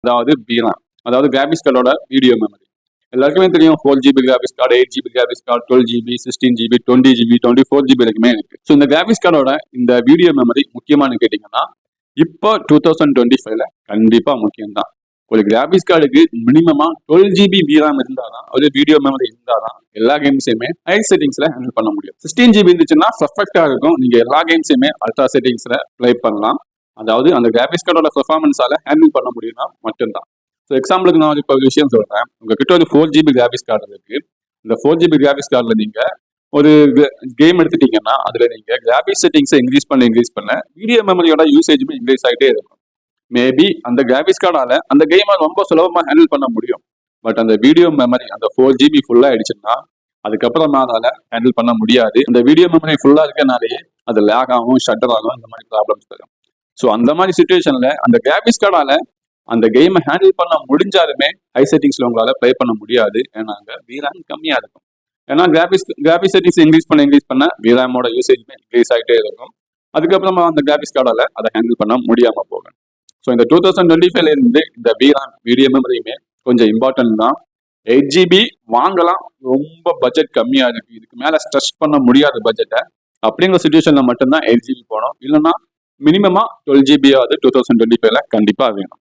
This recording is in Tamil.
அதாவது பிராம், அதாவது கிராபிக்ஸ் கார்டோட வீடியோ மெமரி. எல்லாருக்குமே தெரியும் 4 GB graphics card, 8 GB graphics card, 12 GB, 16 GB, 20 GB, 24 GB வரைக்குமே இருக்கு. ஸோ இந்த கிராபிக்ஸ் கார்டோட இந்த வீடியோ மெமரி முக்கியமானு கேட்டீங்கன்னா இப்போ 2025ல கண்டிப்பா முக்கியம் தான். ஒரு கிராபிக்ஸ் கார்டுக்கு மினிமமா 12 GB VRAM இருந்தாதான், ஒரு வீடியோ மெமரி இருந்தாதான் எல்லா கேம்ஸையுமே ஹை செட்டிங்ஸ்ல ஹேண்டில் பண்ண முடியும். 16 GB இருந்துச்சுன்னா பர்ஃபெக்டா இருக்கும். நீங்க எல்லா கேம்ஸையுமே அல்ட்ரா செட்டிங்ஸ்ல ப்ளே பண்ணலாம். அதாவது அந்த கிராபிக்ஸ் கார்டோட பெர்ஃபார்மன்ஸால ஹேண்டில் பண்ண முடியும்னா மட்டும்தான். ஸோ எக்ஸாம்பிளுக்கு நான் இப்போ ஒரு விஷயம் சொல்றேன். உங்ககிட்ட ஒரு 4 GB கிராபிக்ஸ் கார்டு இருக்கு. இந்த 4 GB கிராபிக்ஸ் கார்டுல நீங்க ஒரு கேம் எடுத்துட்டீங்கன்னா அதுல நீங்க கிராபிக்ஸ் செட்டிங்ஸை இன்க்ரீஸ் பண்ண வீடியோ மெமரியோட யூசேஜுமே இன்க்ரீஸ் ஆகிட்டே இருக்கும். மேபி அந்த கிராபிக்ஸ் கார்டால அந்த கேமை ரொம்ப சுலபமா ஹேண்டில் பண்ண முடியும். பட் அந்த வீடியோ மெமரி அந்த 4 GB ஃபுல்லா ஆயிடுச்சுன்னா அதுக்கப்புறம் அதால ஹேண்டில் பண்ண முடியாது. இந்த வீடியோ மெமரி ஃபுல்லா இருக்கனாலேயே அது லேக் ஆகும், ஷட்டர் ஆகும், இந்த மாதிரி ப்ராப்ளம்ஸ் வரும். ஸோ அந்த மாதிரி சுச்சுவேஷன்ல அந்த கிராபிக்ஸ் கார்டால அந்த கேமை ஹேண்டில் பண்ண முடிஞ்சாலுமே ஹை செட்டிங்ஸ்ல உங்களால ப்ளே பண்ண முடியாது. ஏன்னா அங்க VRAM கம்மியா இருக்கும். ஏன்னா கிராபிக்ஸ் செட்டிங்ஸ் இன்க்ரீஸ் பண்ண VRAMோட யூசேஜுமே இன்க்ரீஸ் ஆகிட்டே இருக்கும். அதுக்கப்புறமா அந்த கிராபிக்ஸ் கார்டால அதை ஹேண்டில் பண்ண முடியாம போகும். ஸோ இந்த 2025ல இருந்து இந்த VRAM வீடியோ மெமரியுமே கொஞ்சம் இம்பார்ட்டன்ட் தான். 8 GB வாங்கலாம், ரொம்ப பட்ஜெட் கம்மியா இருக்கு, இதுக்கு மேல ஸ்ட்ரெஸ் பண்ண முடியாத பட்ஜெட்டை, அப்படிங்கிற சுச்சுவேஷன்ல மட்டும்தான் 8 GB போகணும். இல்லைன்னா மினிமமா 12 GB 2025ல கண்டிப்பா வேணும்.